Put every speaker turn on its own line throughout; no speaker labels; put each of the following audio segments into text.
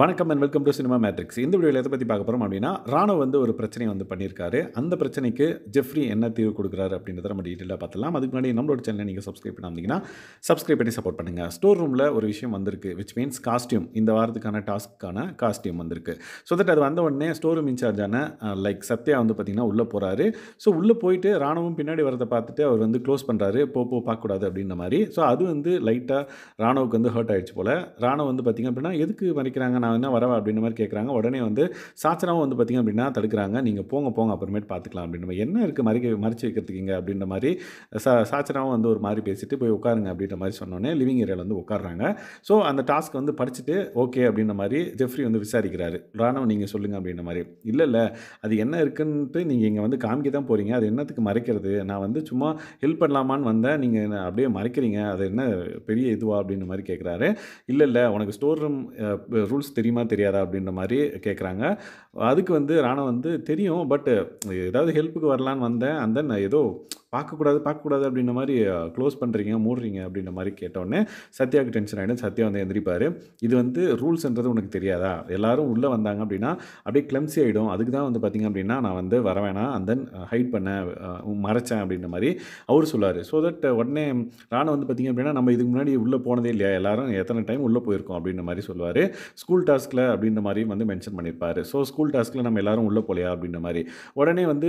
வணக்கம் and welcome to cinema matrix. இந்த வீடியோல எத பத்தி பார்க்க போறோம் அப்டின்னா, ராணுவ வந்து ஒரு பிரச்சனைய வந்து பண்ணியிருக்காரு. அந்த பிரச்சனைக்கு ஜெஃப்ரி என்ன தீர்வு குடுக்குறாரு அப்டின்றத நம்ம டீட்டெயிலா பார்த்துடலாம். அதுக்கு முன்னாடி நம்மளோட சேனல நீங்க சப்ஸ்கிரைப் பண்ணாம இருந்தீங்கன்னா, சப்ஸ்கிரைப் பண்ணி சப்போர்ட் பண்ணுங்க. ஸ்டோர் ரூம்ல ஒரு விஷயம் வந்திருக்கு. Which means costume. இந்த வாரத்துக்கான டாஸ்க்கான காஸ்டியூம் வந்திருக்கு. ஸோ தட் அது வந்த உடனே ஸ்டோர் ரூம் இன்சார்ஜான லைக் சத்யா வந்து பார்த்தீங்கன்னா, உள்ள போறாரு. ஸோ உள்ள போயிட்டு ராணுவம் பின்னாடி வரத பார்த்துட்டு அவர் வந்து க்ளோஸ் பண்றாரு. பார்க்கக்கூடாது அப்டின்ற மாரி. ஸோ அது வந்து லைட்டா ராணுவுக்கு வந்து ஹர்ட் ஆயிடுச்சு போல. ராணுவ வந்து பார்த்தீங்க அப்டின்னா, எதுக்கு மறைக்கிறாங்க? நான் என்ன வரவா? அப்படின்ற மாரி கேட்குறாங்க. உடனே வந்து சாச்சனாவும் வந்து பார்த்தீங்க அப்படின்னா தடுக்குறாங்க. நீங்க போங்க, போங்க அப்புறமேட்டு பார்த்துக்கலாம் அப்படின்ற மாரி. என்ன இருக்கு மறைச்சு வைக்கிறதுக்கு இங்க அப்படின்ற மாரி சாச்சனாவும் வந்து ஒரு மாரி பேசிட்டு போய் உட்காருங்க அப்படின்ற மாரி சொன்னோனே லிவிங் ஏரியால வந்து உட்கார்றாங்க. ஸோ அந்த டாஸ்க் வந்து படிச்சுட்டு ஓகே அப்படின்ற மாரி ஜெஃப்ரி வந்து விசாரிக்கிறாரு. ராணுவ நீங்க சொல்லுங்க அப்படின்ற மாரி. இல்ல, இல்ல அது என்ன இருக்குன்ட்டு நீங்க இங்க வந்து காமிக்க தான் போறீங்க. அது என்னத்துக்கு மறைக்கிறது? நான் வந்து சும்மா ஹெல்ப் பண்ணலாமான்னு வந்தேன். நீங்க என்ன அப்படியே மறைக்கிறீங்க. அது என்ன பெரிய இதுவா? அப்படின்ற மாரி கேட்குறாரு. இல்ல, இல்ல உனக்கு ஸ்டோர் ரூம் ரூல்ஸ் தெரியுமா? தெரியாதா? அப்படின்ற மாரி கேட்குறாங்க. அதுக்கு வந்து ராணா வந்து தெரியும். பட் ஏதாவது ஹெல்ப்புக்கு வரலான்னு வந்தேன். அண்ட் தென் ஏதோ பார்க்கக்கூடாது, பார்க்கக்கூடாது அப்படின்ற மாரி க்ளோஸ் பண்றீங்க, மூடுறீங்க அப்படின்ற மாரி கேட்டோனே சத்யாவுக்கு டென்ஷன் ஆயிடும். சத்யா வந்து எந்திரிப்பாரு. இது வந்து ரூல்ஸ்ன்றது உனக்கு தெரியாதா? எல்லாரும் உள்ள வந்தாங்க அப்படின்னா, அப்படியே கிளம்ஸி ஆயிடும். அதுக்கு தான் வந்து பார்த்தீங்க அப்படின்னா, நான் வந்து வர வேணாம். அண்ட் தென் ஹைட் பண்ணேன், மறைச்சேன் அப்படின்ற மாரி அவரு சொல்லுவாரு. ஸோ தட் உடனே ராணா வந்து பார்த்தீங்க அப்படின்னா, நம்ம இதுக்கு முன்னாடி உள்ள போனதே இல்லையா? எல்லாரும் எத்தன டைம் உள்ள போயிருக்கோம் அப்படின்ற மாரி சொல்லுவாரு. ஸ்கூல் டாஸ்க்ல அப்படின்ற மாரியும் வந்து மென்ஷன் பண்ணியிருப்பாரு. ஸோ ஸ்கூல் டாஸ்க்ல நம்ம எல்லாரும் உள்ள போலையா அப்படின்ற மாரி. உடனே வந்து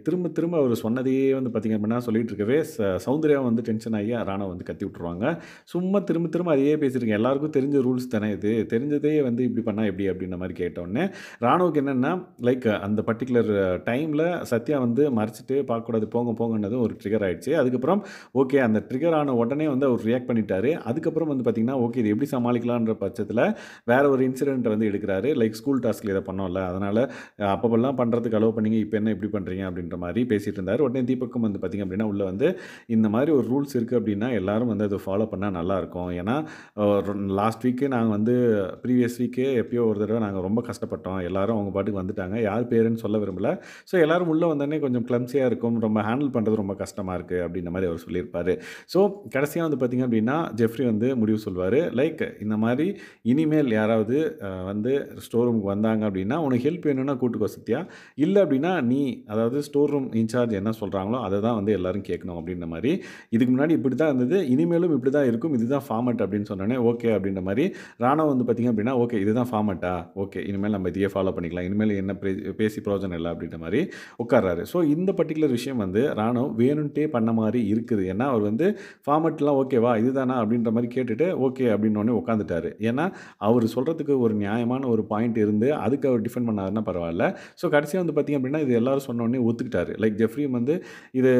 திரும்ப திரும்ப அவரு சொன்னதையே வந்து பார்த்தீங்க அப்படின்னா சொல்லிட்டு இருக்கவே சௌந்தர்யா வந்து டென்ஷன் ஆகி ராணா வந்து கத்தி விட்டுருவாங்க. சும்மா திரும்ப திரும்ப அதையே பேசியிருக்கேன். எல்லாருக்கும் தெரிஞ்ச ரூல்ஸ் தானே இது. தெரிஞ்சதே வந்து இப்படி பண்ணா எப்படி அப்படின்ற மாரி கேட்டோனே, ராணுவுக்கு என்னன்னா லைக் அந்த பர்ட்டிகுலர் டைம்ல சத்யா வந்து மறைச்சிட்டு பார்க்கக்கூடாது போங்க போங்கன்னது ஒரு ட்ரிகர் ஆயிடுச்சு. அதுக்கப்புறம் ஓகே அந்த ட்ரிகர் ஆன உடனே வந்து அவர் ரியாக்ட் பண்ணிட்டாரு. அதுக்கப்புறம் வந்து பார்த்தீங்கன்னா, ஓகே இது எப்படி சமாளிக்கலான்ற பட்சத்தில வேற ஒரு இன்சிடென்ட் வந்து எடுக்குறாரு. லைக் ஸ்கூல் டாஸ்க்ல இத பண்ணோம்ல. அதனால அப்பப்பலாம் பண்றதுக்கு அலோவ் பண்ணீங்க. இப்ப என்ன இப்படி பண்றீங்க? அப்படின்ற மாரி பேசிட்டு இருந்தாரு. உடனே தீபக்கும் வந்து பார்த்தீங்க அப்படின்னா, உள்ள வந்து இந்த மாரி ஒரு ரூல்ஸ் இருக்கு அப்படின்னா, எல்லாரும் வந்து அத ஃபாலோ பண்ணா நல்லாருக்கும். ஏன்னா லாஸ்ட் வீக்கே நாங்க வந்து ப்ரீவியஸ் வீக்கே எப்பயோ ஒரு தடவ நாங்க ரொம்ப கஷ்டப்பட்டோம். எல்லாரும் அவங்க பாட்டுக்கு வந்துட்டாங்க. யார் பேருன்னு சொல்ல விரும்பல. ஸோ எல்லாரும் உள்ள வந்தோனே கொஞ்சம் கிளம்ப்சியா இருக்கும். ரொம்ப ஹேண்டில் பண்றது ரொம்ப கஷ்டமா இருக்கு அப்படின்ற மாரி அவர் சொல்லியிருப்பாரு. ஸோ கடைசியா வந்து பார்த்தீங்க அப்படின்னா, ஜெஃப்ரி வந்து முடிவு சொல்வாரு. லைக் இந்த மாரி இனிமேல் யாராவது வந்து ஸ்டோர் ரூமுக்கு வந்தாங்க அப்படின்னா, "உனக்கு ஹெல்ப் வேணும்னா கூட்டுக்கோ சத்யா. இல்ல அப்படின்னா நீ அதாவது ஸ்டோர் ரூம் இன்சார்ஜ் என்ன சொல்றாங்களோ, அத தான் வந்து எல்லாரும் கேட்கணும்." அப்படின்ற மாரி. இதுக்கு முன்னாடி இப்படி தான் இருந்தது. இனிமேலும் இப்படி தான் இருக்கும். இதுதான் ஃபார்மட் அப்படின்னு சொன்னோனே, ஓகே அப்படின்ற மாரி ராணா வந்து பார்த்தீங்க அப்படின்னா, ஓகே இதுதான் ஃபார்மட்டா? ஓகே இனிமேல் நம்ம இதையே ஃபாலோ பண்ணிக்கலாம். இனிமேல் என்ன பேசி பிரயோஜனம் இல்ல அப்படின்ற மாரி உட்கார்றாரு. ஸோ இந்த பர்ட்டிகுலர் விஷயம் வந்து ராணுவ வேணுன்ட்டே பண்ண மாரி இருக்குது. ஏன்னா, அவர் வந்து ஃபார்மட்லாம் ஓகேவா? இதுதானா? அப்படின்ற மாரி கேட்டுட்டு, ஓகே அப்படின்னோனே உட்காந்துட்டாரு. ஏன்னா, அவரு சொல்றதுக்கு ஒரு நியாயமான ஒரு பாயிண்ட் இருந்து, அதுக்கு அவர் டிஃபெண்ட் பண்ணாருன்னா பரவால்ல. ஸோ கடைசியா வந்து பார்த்தீங்க அப்படின்னா, இது எல்லாரும் சொன்னோனே ஒத்துக்கிட்டாரு. லைக் ஜெஃப்ரியும் வந்து இது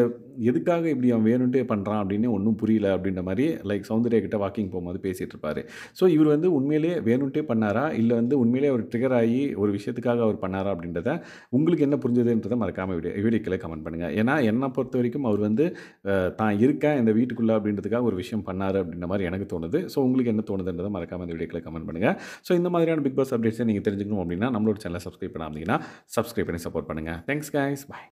எதுக்காக இப்படி அவன் வேணுன்ட்டே பண்றான் அப்படின்னு ஒண்ணும் புரியல அப்படின்ற மாரி லைக் சௌந்தர்யா கிட்ட வாக்கிங் போம்போது பேசிட்டு இருப்பாரு. ஸோ இவரு வந்து உண்மையிலேயே வேணுன்ட்டே பண்ணாரா? இல்ல வந்து உண்மையிலேயே அவர் ட்ரிகர் ஆகி ஒரு விஷயத்துக்காக அவர் பண்ணாரா? அப்படின்றத உங்களுக்கு என்ன புரிஞ்சதுன்றத மறக்காம வீடியோ கீழ கமெண்ட் பண்ணுங்க. ஏன்னா, என்ன பொறுத்தவரைக்கும் அவர் வந்து தான் இருக்கேன் இந்த வீட்டுக்குள்ள அப்படின்றதுக்காக ஒரு விஷயம் பண்ணாரு அப்படின்ற மாரி எனக்கு தோணுது. ஸோ உங்களுக்கு என்ன தோணுதுன்றத மறக்காம இந்த வீடியோக்குள்ள கமெண்ட் பண்ணுங்க. ஸோ இந்த மாதிரியான பிக் பாஸ் அப்டேட்ஸை நீங்க தெரிஞ்சுக்கணும் அப்படின்னா நம்மளோட சேனலை சப்ஸ்கிரைப் பண்ணாம இருந்தீங்கன்னா, சப்ஸ்கிரைப் பண்ணி சப்போர்ட் பண்ணுங்க. Thanks guys. பை.